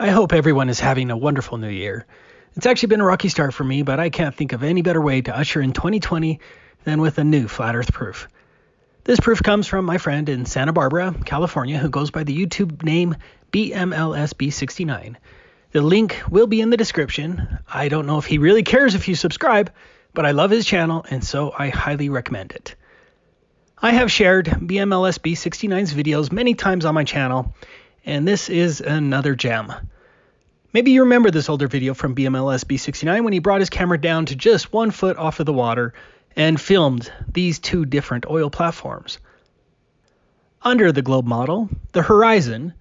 I hope everyone is having a wonderful new year. It's actually been a rocky start for me, but I can't think of any better way to usher in 2020 than with a new Flat Earth proof. This proof comes from my friend in Santa Barbara, California, who goes by the YouTube name BMLSB69. The link will be in the description. I don't know if he really cares if you subscribe, but I love his channel, and so I highly recommend it. I have shared BMLSB69's videos many times on my channel, and this is another gem. Maybe you remember this older video from BMLSB69 when he brought his camera down to just 1 foot off of the water and filmed these two different oil platforms. Under the globe model, the horizon,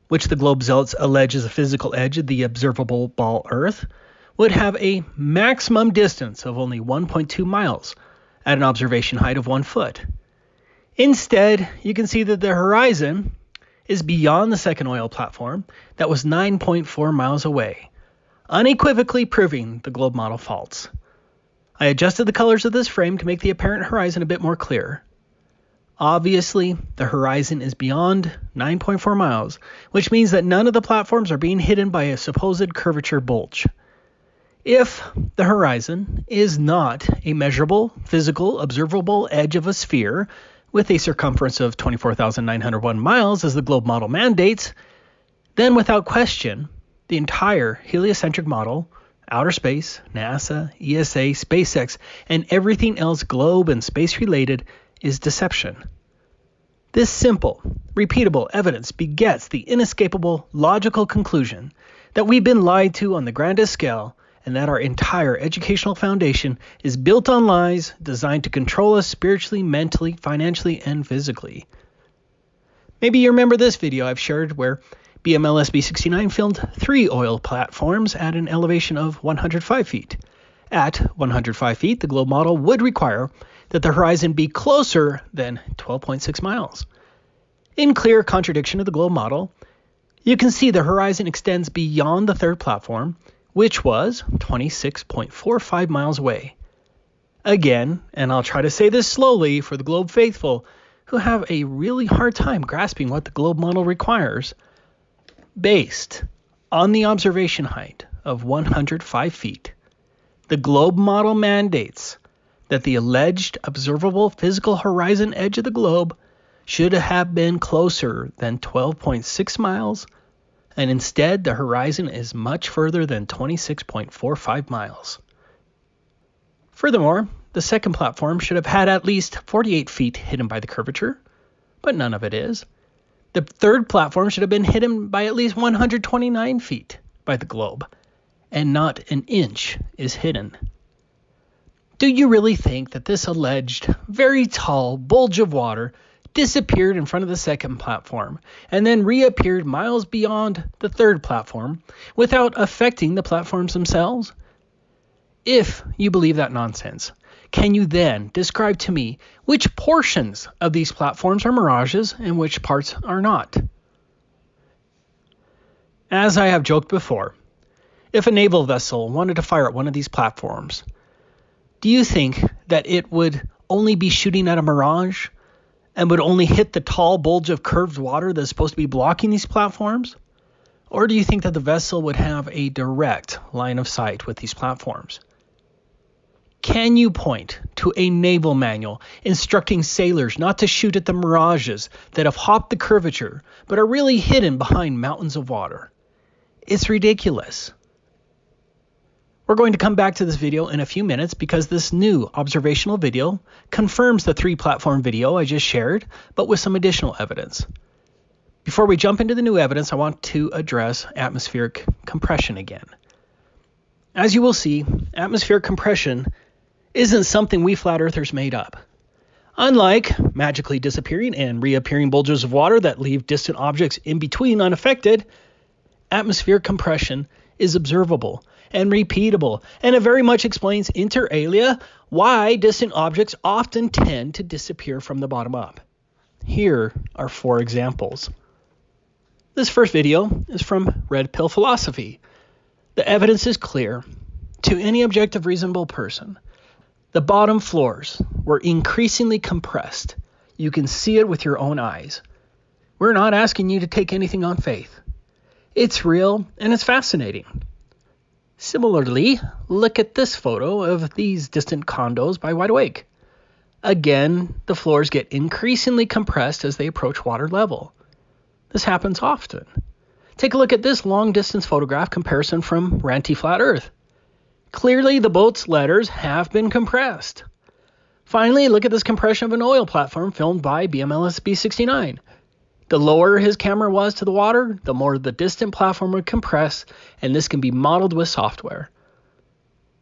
which the globe zealots allege is a physical edge of the observable ball Earth, would have a maximum distance of only 1.2 miles at an observation height of 1 foot. Instead, you can see that the horizon is beyond the second oil platform that was 9.4 miles away, unequivocally proving the globe model false. I adjusted the colors of this frame to make the apparent horizon a bit more clear. Obviously, the horizon is beyond 9.4 miles, which means that none of the platforms are being hidden by a supposed curvature bulge. If the horizon is not a measurable, physical, observable edge of a sphere with a circumference of 24,901 miles as the globe model mandates, then without question, the entire heliocentric model, outer space, NASA, ESA, SpaceX, and everything else globe and space related is deception. This simple, repeatable evidence begets the inescapable logical conclusion that we've been lied to on the grandest scale, and that our entire educational foundation is built on lies designed to control us spiritually, mentally, financially, and physically. Maybe you remember this video I've shared where BMLSB69 filmed 3 oil platforms at an elevation of 105 feet. At 105 feet, the globe model would require that the horizon be closer than 12.6 miles. In clear contradiction of the globe model, you can see the horizon extends beyond the third platform, which was 26.45 miles away. Again, and I'll try to say this slowly for the globe faithful who have a really hard time grasping what the globe model requires, based on the observation height of 105 feet, the globe model mandates that the alleged observable physical horizon edge of the globe should have been closer than 12.6 miles, and instead the horizon is much further than 26.45 miles. Furthermore, the second platform should have had at least 48 feet hidden by the curvature, but none of it is. The third platform should have been hidden by at least 129 feet by the globe, and not an inch is hidden. Do you really think that this alleged very tall bulge of water disappeared in front of the second platform and then reappeared miles beyond the third platform without affecting the platforms themselves? If you believe that nonsense, can you then describe to me which portions of these platforms are mirages and which parts are not? As I have joked before, if a naval vessel wanted to fire at one of these platforms, do you think that it would only be shooting at a mirage and would only hit the tall bulge of curved water that's supposed to be blocking these platforms? Or do you think that the vessel would have a direct line of sight with these platforms? Can you point to a naval manual instructing sailors not to shoot at the mirages that have hopped the curvature but are really hidden behind mountains of water? It's ridiculous. We're going to come back to this video in a few minutes because this new observational video confirms the 3-platform video I just shared, but with some additional evidence. Before we jump into the new evidence, I want to address atmospheric compression again. As you will see, atmospheric compression isn't something we flat earthers made up. Unlike magically disappearing and reappearing bulges of water that leave distant objects in between unaffected, atmospheric compression is observable and repeatable, and it very much explains inter alia why distant objects often tend to disappear from the bottom up. Here are 4 examples. This first video is from Red Pill Philosophy. The evidence is clear to any objective reasonable person. The bottom floors were increasingly compressed. You can see it with your own eyes. We're not asking you to take anything on faith. It's real and it's fascinating. Similarly, look at this photo of these distant condos by Wide Awake. Again, the floors get increasingly compressed as they approach water level. This happens often. Take a look at this long-distance photograph comparison from Ranty Flat Earth. Clearly, the boat's letters have been compressed. Finally, look at this compression of an oil platform filmed by BMLSB 69. The lower his camera was to the water, the more the distant platform would compress, and this can be modeled with software.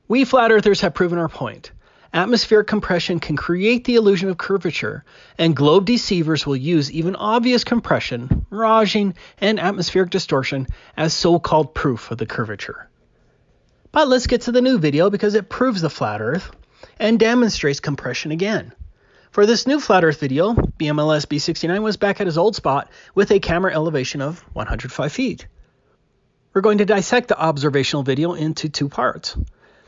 We flat earthers have proven our point. Atmospheric compression can create the illusion of curvature, and globe deceivers will use even obvious compression, miraging, and atmospheric distortion as so-called proof of the curvature. But let's get to the new video because it proves the flat earth and demonstrates compression again. For this new flat earth video, BMLSB 69 was back at his old spot with a camera elevation of 105 feet. We're going to dissect the observational video into two parts.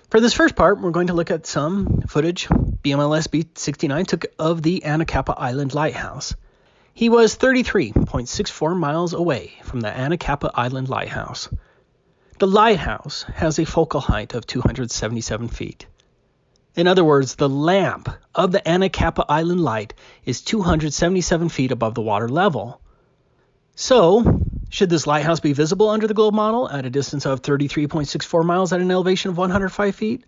For this first part, we're going to look at some footage BMLSB 69 took of the Anacapa Island Lighthouse. He was 33.64 miles away from the Anacapa Island Lighthouse. The lighthouse has a focal height of 277 feet. In other words, the lamp of the Anacapa Island light is 277 feet above the water level. So, should this lighthouse be visible under the globe model at a distance of 33.64 miles at an elevation of 105 feet?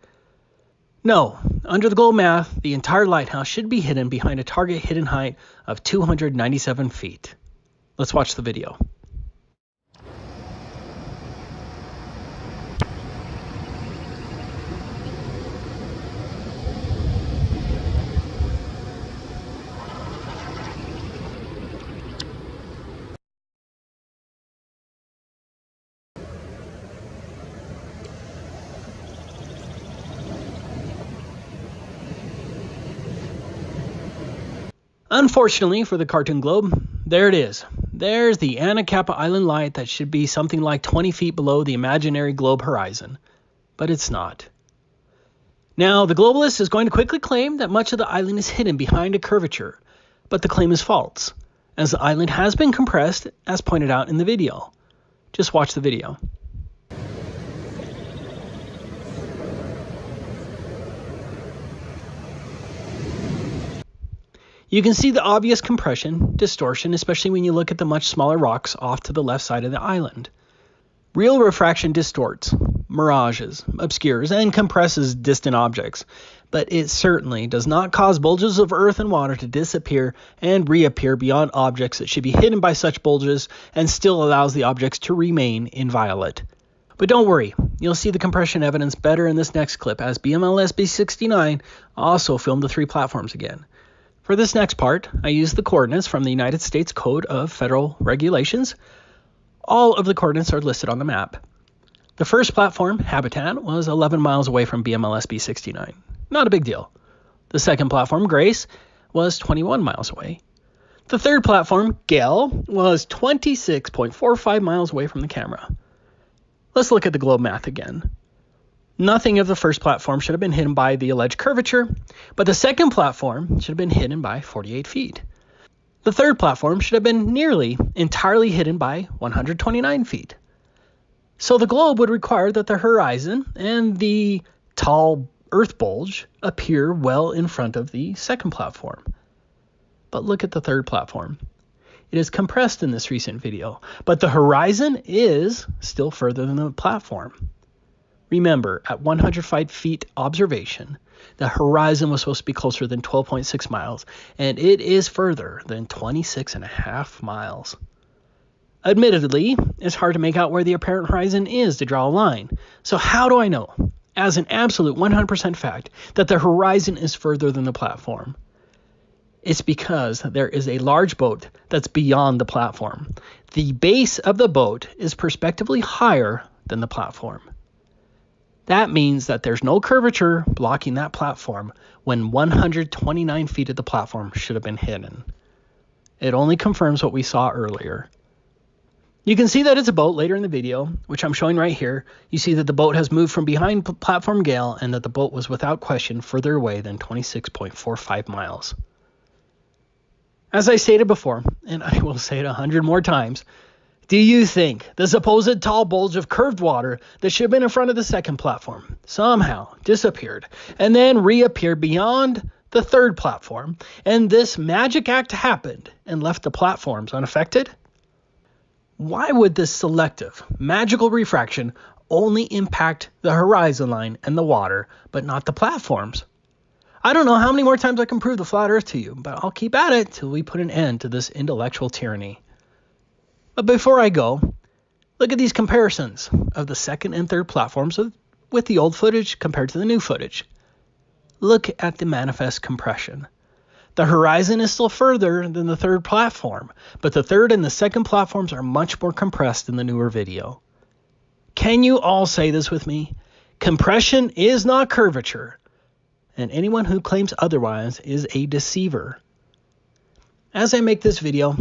No. Under the globe math, the entire lighthouse should be hidden behind a target hidden height of 297 feet. Let's watch the video. Unfortunately for the cartoon globe, there it is. There's the Anacapa Island light that should be something like 20 feet below the imaginary globe horizon. But it's not. Now, the globalist is going to quickly claim that much of the island is hidden behind a curvature, but the claim is false, as the island has been compressed, as pointed out in the video. Just watch the video. You can see the obvious compression, distortion, especially when you look at the much smaller rocks off to the left side of the island. Real refraction distorts, mirages, obscures, and compresses distant objects, but it certainly does not cause bulges of earth and water to disappear and reappear beyond objects that should be hidden by such bulges and still allows the objects to remain inviolate. But don't worry, you'll see the compression evidence better in this next clip as BMLSB 69 also filmed the three platforms again. For this next part, I used the coordinates from the United States Code of Federal Regulations. All of the coordinates are listed on the map. The first platform, Habitat, was 11 miles away from BMLSB 69. Not a big deal. The second platform, Grace, was 21 miles away. The third platform, Gale, was 26.45 miles away from the camera. Let's look at the globe math again. Nothing of the first platform should have been hidden by the alleged curvature, but the second platform should have been hidden by 48 feet. The third platform should have been nearly entirely hidden by 129 feet. So the globe would require that the horizon and the tall earth bulge appear well in front of the second platform. But look at the third platform. It is compressed in this recent video, but the horizon is still further than the platform. Remember, at 105 feet observation, the horizon was supposed to be closer than 12.6 miles, and it is further than 26.5 miles. Admittedly, it's hard to make out where the apparent horizon is to draw a line. So how do I know, as an absolute 100% fact, that the horizon is further than the platform? It's because there is a large boat that's beyond the platform. The base of the boat is perspectively higher than the platform. That means that there's no curvature blocking that platform when 129 feet of the platform should have been hidden. It only confirms what we saw earlier. You can see that it's a boat later in the video, which I'm showing right here. You see that the boat has moved from behind platform Gale and that the boat was without question further away than 26.45 miles. As I stated before, and I will say it 100 more times, Do you think the supposed tall bulge of curved water that should have been in front of the second platform somehow disappeared and then reappeared beyond the third platform, and this magic act happened and left the platforms unaffected? Why would this selective, magical refraction only impact the horizon line and the water, but not the platforms? I don't know how many more times I can prove the flat earth to you, but I'll keep at it till we put an end to this intellectual tyranny. But before I go, look at these comparisons of the second and third platforms with the old footage compared to the new footage. Look at the manifest compression. The horizon is still further than the third platform, but the third and the second platforms are much more compressed in the newer video. Can you all say this with me? Compression is not curvature, and anyone who claims otherwise is a deceiver. As I make this video,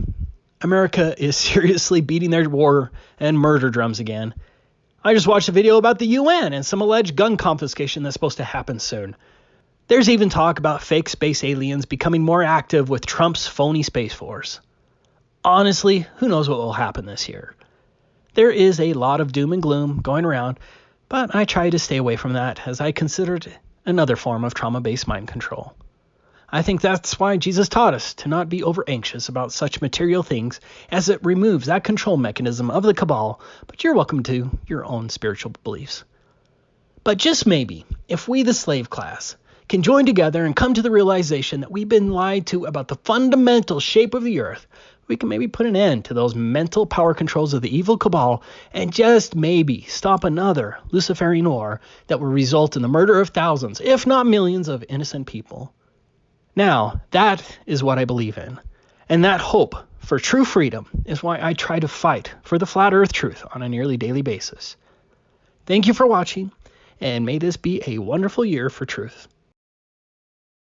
America is seriously beating their war and murder drums again. I just watched a video about the UN and some alleged gun confiscation that's supposed to happen soon. There's even talk about fake space aliens becoming more active with Trump's phony Space Force. Honestly, who knows what will happen this year? There is a lot of doom and gloom going around, but I try to stay away from that as I consider it another form of trauma-based mind control. I think that's why Jesus taught us to not be over anxious about such material things, as it removes that control mechanism of the cabal, but you're welcome to your own spiritual beliefs. But just maybe, if we the slave class can join together and come to the realization that we've been lied to about the fundamental shape of the earth, we can maybe put an end to those mental power controls of the evil cabal and just maybe stop another Luciferian war that will result in the murder of thousands, if not millions, of innocent people. Now, that is what I believe in, and that hope for true freedom is why I try to fight for the flat earth truth on a nearly daily basis. Thank you for watching, and may this be a wonderful year for truth.